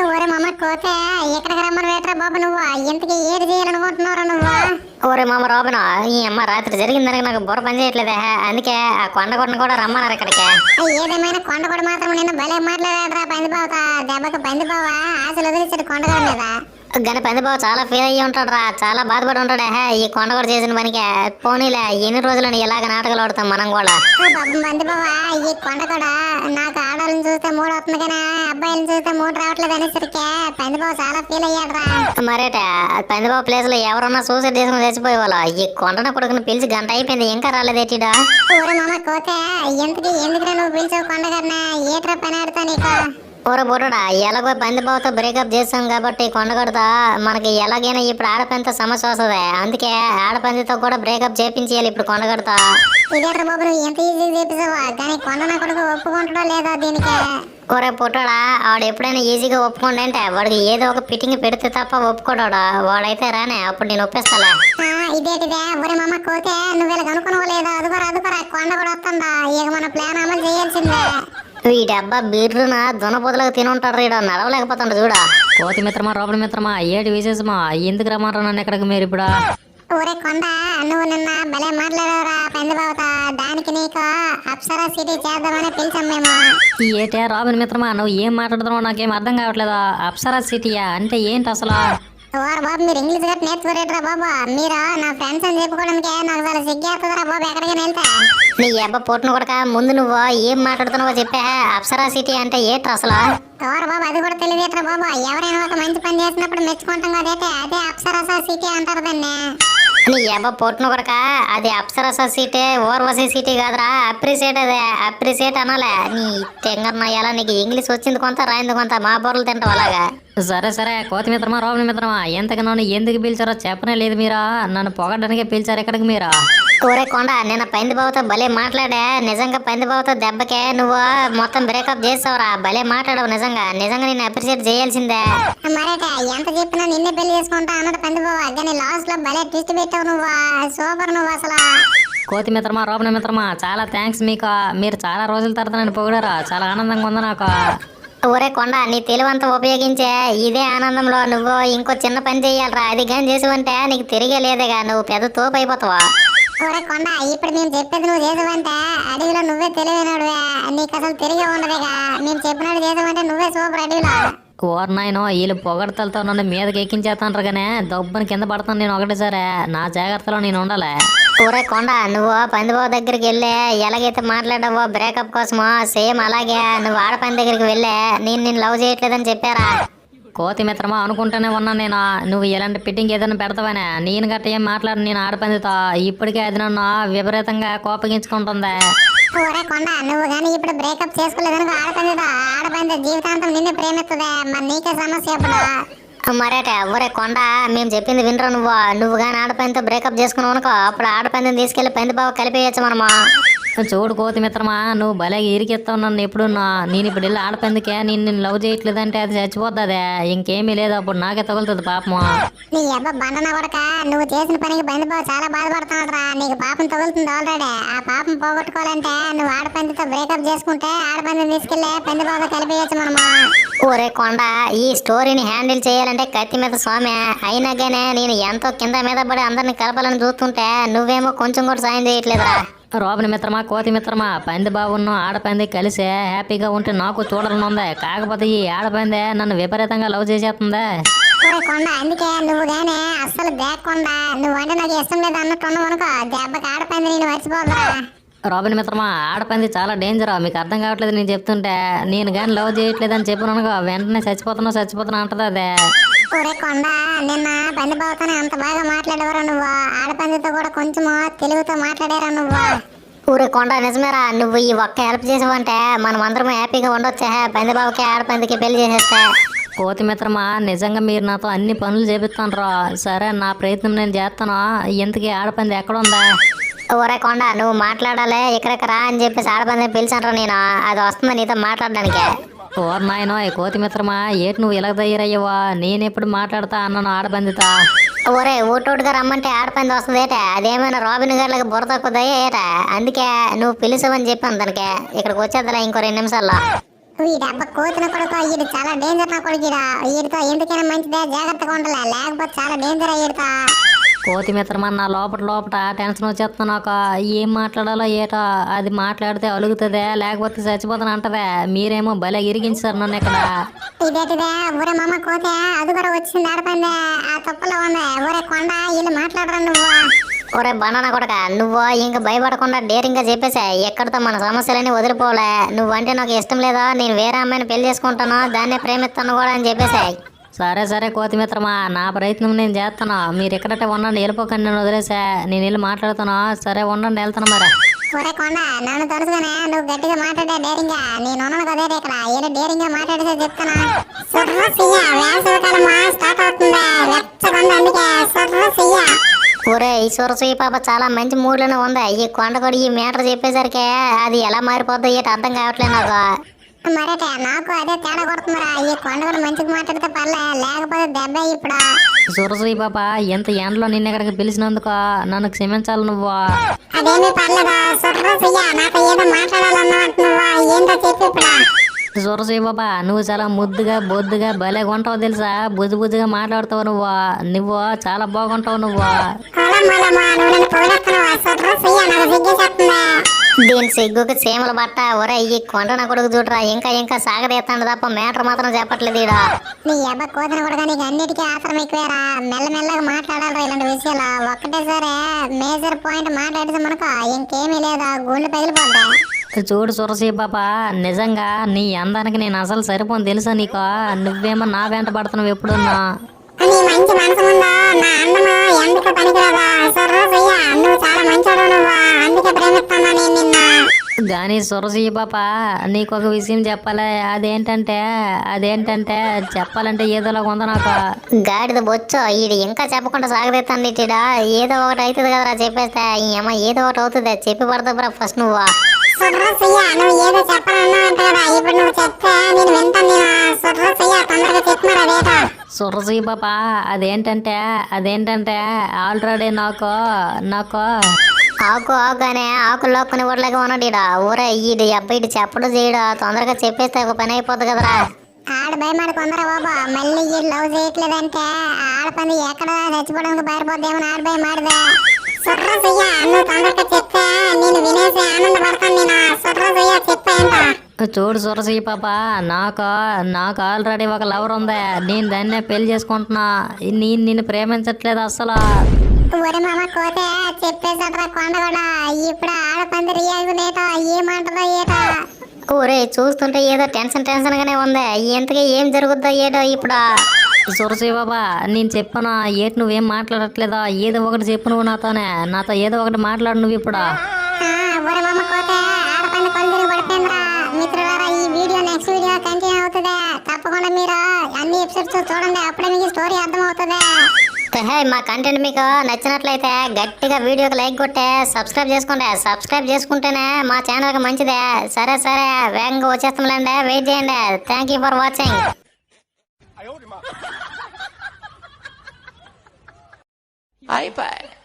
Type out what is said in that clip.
ఓరే మామ కోతే ఎక్కడికి రమ్మని వేటరా బాబు నువ్వు ఇంతకీ ఏది చేయాలనుకుంటున్నారా నువ్వు? ఓరే మామ రాబిన ఈ అమ్మ రాత్రి జరిగిందని నాకు బుర్ర పని చేయట్లేదే, అందుకే ఆ కొండగొట్టను కూడా రమ్మన్నారు ఇక్కడికి. ఏదేమైనా కొండగొడ మాత్రం నిన్న భలే మాట్లాడాడరా పందిబావత. దెబ్బకి పందిబావ ఆశలు వదిలించాడు కొండగడ మీద. కానీ పందిబాబు చాలా ఫీల్ అయ్యి ఉంటాడు రా, చాలా బాధపడి ఉంటాడే ఈ కొండగొడ చేసిన పనికి. పోనీలే ఎన్ని రోజులని ఇలాగ నాటకాలు ఆడుతాం మనం కూడా. పాపం పందిబావ ఈ కొండగడ నాకు ఆడవాళ్ళని చూస్తే మూడు వస్తుంది కానీ అబ్బాయిలను చూస్తే మూడు రావట్లేదు అనేసరికి పందిబావ చాలా ఫీల్ అయ్యాడు రా. మరేట పందిబాబు ప్లేస్ లో ఎవరన్నా సూసైడ్ చేసుకుని చచ్చిపోయేవాళ్ళ. ఈ కొండన కొడుకుని పిలిచి గంట అయిపోయింది ఇంకా రాలేదేటిడా. ఊరే మామ కోతే ఎందుకురా నువ్వు పిలిచావు కొండగడన? ఏట్రా పని ఆడుతా నీకు? ఊర బుర్రడా ఎలాగో పందిబాబుతో బ్రేకప్ చేస్తాం కాబట్టి కొండగడతా మనకి ఎలాగైనా ఇప్పుడు ఆడపందితో సమస్య వస్తుంది. అందుకే ఆడపందితో కూడా బ్రేకప్ చేపించేయాలి ఇప్పుడు కొండగడతా. ఇదేట్రా బాబు నువ్వు ఎంత ఈజీగా చేపిస్తావా? కానీ కొండన కొడుకు ఒప్పుకుంటాడో లేదో దీనికి? ఊరే పుట్టాడా వాడు ఎప్పుడైనా ఈజీగా ఒప్పుకోండి వాడికి ఏదో ఒక ఫిట్టింగ్ పెడితే తప్ప ఒప్పుకోడా. వాడైతే రానే అప్పుడు నేను ఒప్పిస్తాలే. ఇదేటిదే ఊరే మామ కోతే నువ్వు వీళ్ళకి అనుకున్నావు లేదో? అదుకోరా కొండ కూడా వస్తుందా? ఇక మన ప్లాన్ అమలు చేయాల్సిందే. వీటి అబ్బా బిర్రున దునపోతులకు తినుంటాడు రీడ నడవలేకపోతుండ చూడ. కోతి మిత్రమా రోబడి మిత్రమా ఏటి విశేషమా? ఎందుకు రమ్మారు నన్ను ఎక్కడికి మీరు ఇప్పుడు? ఊరే కొండ నువ్వు నిన్న భలే మాట్లాడవురా పందిబావత. దానికి నీకు అప్సరా సిటీ చేద్దామని పిలిచాం మేము. ఏటే రాబిన్ మిత్రమా నువ్వు ఏం మాట్లాడుతున్నావు నాకేం అర్థం కావట్లేదా? అప్సరా సిటీయా అంటే ఏంటి అసలు? ఓరు బాబు మీరు ఇంగ్లీష్ గట్టి నేర్చుకోరేట్రా బాబు? మీరు నా ఫ్రెండ్స్ అని చెప్పుకోవడానికి నాకు చాలా సిగ్గేస్తుందిరా బాబు ఎక్కడికి వెళ్తే. నీ అబ్బా పొట్టును కొడక ముందు నువ్వు ఏం మాట్లాడుతున్నావో చెప్పా. అప్సరా సిటీ అంటే ఏంటి అసలు? ఓరు బాబు అది కూడా తెలియదేట్రా బాబు? ఎవరైనా ఒక మంచి పని చేసినప్పుడు మెచ్చుకుంటాం కదైతే అదే అప్సరసా సిటీ అంటారు దాన్ని. నీ అబ్బా పొట్టును కొడక అది అప్సరసా సిటీ ఓర్వసీ సిటీ కాదురా. అప్రిసియేట్ అదే అప్రిసియేట్ అనాలే. నీ తెంగన్నయ్యాల నీకు ఇంగ్లీష్ వచ్చింది కొంత రాయింది కొంత మా బొర్రలు తింటావు అలాగా. సరే కోతి మిత్రమా రోబడి మిత్రమా ఎంతగా నన్ను ఎందుకు పిలిచారో చెప్పనే లేదు మీరా? నన్ను పొగడానికే పిలిచారు ఎక్కడికి మీరా? ఊరే కొండ నిన్న పందిబాబుతో భలే మాట్లాడే. నిజంగా పందిబాబుతో దెబ్బకే నువ్వు మొత్తం బ్రేకప్ చేస్తావురా. భలే మాట్లాడవు నిజంగా నేను అప్రిషియేట్ చేయాల్సిందే. మరేట ఎంత చెప్పినా నిన్నే పెళ్లి చేసుకుంటా అన్నాడు పందిబావ. కానీ లాస్ట్ లో భలే ట్విస్ట్ పెట్టావు నువ్వు. సూపర్ నువ్వు అసలు. కోతి మిత్రమా రోబడి మిత్రమా చాలా థ్యాంక్స్ మీకు. మీరు చాలా రోజుల తర్వాత నన్ను పొగిడారా, చాలా ఆనందంగా ఉంది నాకు. ఊరే కొండ నీ తెలివంతా ఉపయోగించే ఇదే ఆనందంలో నువ్వు ఇంకో చిన్న పని చెయ్యాలరా. అది కానీ చేసావంటే నీకు తిరిగే లేదేగా, నువ్వు పెద్ద తోపు అయిపోతావా. ఊరే కొండ ఇప్పుడు మేము చెప్పేది నువ్వు చేసావంటే అడవిలో నువ్వే తెలివైనడువే. నీకు అసలు తిరిగే ఉండదేగా. మేము చెప్పినట్టు చేసావంటే నువ్వే సూపర్ అడవిలో. ఓర్నాయనో వీళ్ళు పొగడతలతో నన్ను మీదకి ఎక్కించేస్తాను కానీ దబ్బుని కింద పడతాను నేను ఒకటేసారి. నా జాగ్రత్తలో నేను ఉండాలి. ఊరే కొండ నువ్వు పందిబాబు దగ్గరికి వెళ్ళి ఎలాగైతే మాట్లాడావో బ్రేకప్ కోసమో సేమ్ అలాగే నువ్వు ఆడపని దగ్గరికి వెళ్ళే నేను లవ్ చేయట్లేదని చెప్పారా. కోతి మిత్రమా అనుకుంటూనే ఉన్నా నేను నువ్వు ఇలాంటి ఫిట్టింగ్ ఏదైనా పెడతావనే. నేను గట్ట ఏం మాట్లాడు నేను ఆడపందితో. ఇప్పటికే అది నన్ను విపరీతంగా కోపగించుకుంటుంది. ఊరే కొండ నువ్వు కానీ ఇప్పుడు బ్రేకప్ చేసుకోలేదనుకో ఆడపంది జీవితాంతం నిన్నే ప్రేమిస్తుంది. మరి నీకే సమస్య ఎప్పుడు? మరేట ఊరే కొండ మేము చెప్పింది వినరా నువ్వు కానీ ఆడపనితో బ్రేకప్ చేసుకున్నావు అనుకో అప్పుడు ఆడపందిని తీసుకెళ్లి పందిబాబు కలిపేయచ్చు మనము. చూడు కోతి మిత్రమా నువ్వు భలేగా ఇరికిస్తావు నన్ను. ఎప్పుడు నేను ఇప్పుడు వెళ్ళి ఆడపందికే నేను లవ్ చేయట్లేదంటే అది చచ్చిపోతుంది. ఇంకేమీ లేదు అప్పుడు నాకే తగులుతుంది పాపము. నీ అబ్బా బండన కొడక నువ్వు చేసిన పనికి పందిబాబు చాలా బాధపడుతున్నాడు రా. నీకు పాపం తగులుతుంది ఆల్రెడీ. ఆ పాపం పోగొట్టుకోవాలంటే నువ్వు ఆడపందితో బ్రేకప్ చేసుకుంటే ఆడపందిని తీసుకెళ్లి పందిబాబు కలిపేయచ్చు మనము. ఊరే కొండ ఈ స్టోరీని హ్యాండిల్ చేయాలంటే కత్తి మీద స్వామి. అయినాగానే నేను ఎంతో కింద మీద పడి అందరిని కలపాలని చూస్తుంటే నువ్వేమో కొంచెం కూడా సాయం చేయట్లేదురా. రోబిన్ మిత్రమా కోతి మిత్రమా పంది బాబును ఆడపంది కలిసి హ్యాపీగా ఉంటే నాకు చూడాలని ఉంది. కాకపోతే ఈ ఆడపంది నన్ను విపరీతంగా లవ్ చేసేస్తుంది. కొండ అందుకే నువ్వు గానే అస్సలు దేక్కుండా నువ్వు అంటే నాకు ఇష్టం లేదు అన్నట్టు ఉన్నావు అనుకో దెబ్బకి ఆడపంది నేను మర్చిపోదా. రోబిన్ మిత్రమా ఆడపంది చాలా డేంజర్. మీకు అర్థం కావట్లేదు నేను చెప్తుంటే. నేను కానీ లవ్ చేయట్లేదని చెప్పినానుకో వెంటనే చచ్చిపోతున్నా అంటది అదే. ఊరే కొండ నిన్న పందిబాబుతోనే అంత బాగా మాట్లాడేవారు నువ్వు. ఆడపందితో కూడా కొంచెం తెలుగుతో మాట్లాడారా నువ్వు. ఊరే కొండ నిజమేరా. నువ్వు ఈ ఒక్క హెల్ప్ చేసావంటే మనం అందరం హ్యాపీగా ఉండొచ్చా. పందిబాబుకి ఆడపందికి పెళ్లి చేసేస్తా. కోతి మిత్రమా నిజంగా మీరు నాతో అన్ని పనులు చేపిస్తాను రా. సరే నా ప్రయత్నం నేను చేస్తాను. ఇంతకీ ఆడపంది ఎక్కడ ఉందా? ఊరే కొండ నువ్వు మాట్లాడాలి ఇక్కడికి రా అని చెప్పేసి ఆడపందిని పిలిచాను నేను. అది వస్తుంది నీతో మాట్లాడడానికి. ఓర్ నాయనో కోతి మిత్రమా ఏటి నువ్వు ఇలా తయారయ్యవా? నేను ఎప్పుడు మాట్లాడతా అన్నాను ఆడపందితా. ఒరే ఊటోటుగా రమ్మంటే ఆడపంది వస్తుంది ఏట. అదేమైనా రాబిన్ గారికి బుర్ర తక్కువదయ్యా ఏట. అందుకే నువ్వు పిలిచావని చెప్పాను దానికి. ఇక్కడికి వచ్చేద్దా ఇంకో 2 నిమిషాల్లో. వీడబ్బ కోతిన కొడుకు వీడు చాలా డేంజర్ నా కొడుకు వీడితో ఎందుకైనా మంచిదే జాగ్రత్తగా ఉండాలి లేకపోతే చాలా డేంజర్ అయ్యిడతా కోతి మిత్రమా నా లోపట టెన్షన్ వచ్చేస్తా నాకు ఏం మాట్లాడాలో ఏటో అది మాట్లాడితే అలుగుతుందే లేకపోతే చచ్చిపోతాను అంటదే మీరేమో భలే ఇరిగించారు నన్ను ఇక్కడ ఇదేటిదే ఊరే మామ కోతే అది కూడా వచ్చింది ఆడపందే ఆ తప్పులో ఉంది ఊరే కొండ వీళ్ళు మాట్లాడరా నువ్వు ఒరే బనానా కొడక నువ్వు ఇంక భయపడకుండా డేరింగ్ గా చెప్పేసా ఎక్కడితో మన సమస్యలన్నీ వదిలిపోలే నువ్వంటే నాకు ఇష్టం లేదా నేను వేరే అమ్మాయిని పెళ్లి చేసుకుంటాను దాన్నే ప్రేమిస్తాను కూడా అని చెప్పేసాయి. సరే కోతి మిత్రమా నా ప్రయత్నం నేను చేస్తాను మీరు ఎక్కడట్టే ఉండండి వెళ్ళిపోకండి నేను వదిలేసా నేను వెళ్ళి మాట్లాడుతాను సరే ఉండండి వెళ్తాను మరి ఊరే కొండ నన్ను తెలుసుగానే నువ్వు గట్టిగా మాట్లాడే డేరింగ్ నేను ఉన్నాను కదా ఇక్కడ ఏదో డేరింగ్ గా మాట్లాడితే చెప్తానా వేసవికాలం స్టార్ట్ అవుతుంది వెచ్చగా అందుకే సర్రసియ్య ఒరే ఈశ్వరసూయ పాప చాలా మంచి మూడ్లోనే ఉంది ఈ కొండకొడి ఈ మేటర్ చెప్పేసరికి అది ఎలా మారిపోద్దో ఏంటి అర్థం కావట్లేదు నాకు. మరటే నాకు అదే తేడా కొడుతుందిరా ఈ కొండ కూడా మంచిగా మాట్లాడితే పర్లే లేకపోతే దెబ్బ ఇప్పుడు సూరసూయి పాప ఎంత ఎండలో నిన్న ఇక్కడికి పిలిచినందుకు నన్ను క్షమించాలి నువ్వు అదేమీ పర్లేదా సర్రసియ్య నాతో ఏదో మాట్లాడాలన్నమాట నువ్వు ఏంటో చెప్పి ఇప్పుడు సూరసూయి బాబా నువ్వు చాలా ముద్దుగా బొద్దుగా భలే కొంటావు తెలుసా బుజ్జుగా మాట్లాడుతావు నువ్వు చాలా బాగుంటావు నువ్వు దీని సిగ్గుకి సీమల బట్ట ఒరే ఈ కొండ నా కొడుకు చూడరా ఇంకా సాగదీస్తాడు తప్ప మేటర్ మాత్రం చెప్పట్లేదు ఈడ. నీ అబ్బ కోతిన కూడా నీకు అన్నిటికీ ఆసరం ఎక్కువేరా మెల్లమెల్లగా మాట్లాడాలి ఇలాంటి విషయాలు ఒక్కటేసారి మేజర్ పాయింట్ మాట్లాడితే మనకు ఇంకేమీ లేదా గుండె పగిలిపోద్దా చూడు సురసీ పాప నిజంగా నీ అందానికి నేను అసలు సరిపోను తెలుసా నీకు నువ్వేమో నా వెంట పడుతున్నావు ఎప్పుడున్నా నీ మంచి మనసు ఉందా నా అందము ఎందుకు పనికిరాదా సర్రసయ్య నువ్వు చాలా మంచోడు నువ్వు అందుకే ప్రేమిస్తున్నా నేను నిన్న కానీ సురసీ పాప నీకు ఒక విషయం చెప్పాలి అదేంటంటే చెప్పాలంటే ఏదోలాగా ఉందా నాకు గాడిద బొచ్చో ఈడు ఇంకా చెప్పకుండా సాగదీస్తాను ఇటీడా ఏదో ఒకటి అవుతుంది కదరా చెప్పేస్తే ఈ అమ్మ ఏదో ఒకటి అవుతుంది చెప్పి పడతా ఫస్ట్ నువ్వు సర్రసయ్య నువ్వు ఏదో చెప్పాలన్నా అంట కదా ఇప్పుడు నువ్వు చెప్తే నేను వింటాను నేను సర్రసయ్య తొందరగా చెప్తున్నారు అదేటో సురసీ పాప అదేంటంటే ఆల్రెడీ నాకు ఆకు అనే ఆకులు లోక్కుని ఊర్లాగా ఉన్నాడు ఈడ ఊరే ఈడు అబ్బాయి చెప్పడు చేయడు తొందరగా చెప్పేస్తే ఒక పని అయిపోద్ది కదరా ఆడ భయమాడు కొందరా బాబా మళ్ళీ ఈ లవ్ చేయట్లేదంటే ఆడపంది ఎక్కడ చచ్చిపోవడానికి భయపడదేమో ఆడ భయమాడదే సర్రసయ్య నువ్వు తొందరగా చెప్తే నేను వినేసి ఆనందపడతాను నేను సర్రసయ్య చెప్పేంట చూడు సురసీ పాప నాకు ఆల్రెడీ ఒక లవర్ ఉంది నేను దాన్నే పెళ్లి చేసుకుంటున్నా నిన్ను ప్రేమించట్లేదు అసలు ఒరే మామ కోతే చెప్పేసట్రా కొండ కూడా ఇప్పుడు ఆడపంది రియాక్షన్ ఏటో ఏమంటదో ఏటో ఊరే చూస్తుంటే ఏదో టెన్షన్ గానే ఉంది ఇంతకీ ఏం జరుగుద్దో ఏటో ఇప్పుడు సురసీ బాబా నేను చెప్పాను ఏటి నువ్వేం మాట్లాడట్లేదా ఏదో ఒకటి చెప్పు నువ్వు నాతో ఏదో ఒకటి మాట్లాడు నువ్వు ఇప్పుడు ఒరే మామ కోతే ఆడపంది కొలుగురు పడిపోయిందిరా మిత్రులారా ఈ వీడియో నెక్స్ట్ వీడియో కంటిన్యూ అవుతుంది తప్పకుండా మీరు అన్ని ఎపిసోడ్స్ చూడండి అప్పుడే మీకు స్టోరీ అర్థం అవుతుంది హే మా కంటెంట్ మీకు నచ్చినట్లయితే గట్టిగా వీడియోకి లైక్ కొట్టే సబ్స్క్రైబ్ చేసుకోండి సబ్స్క్రైబ్ చేసుకుంటేనే మా ఛానల్కి మంచిదే సరే వేగంగా వచ్చేస్తాంలేండి వెయిట్ చేయండి thank you for watching iPad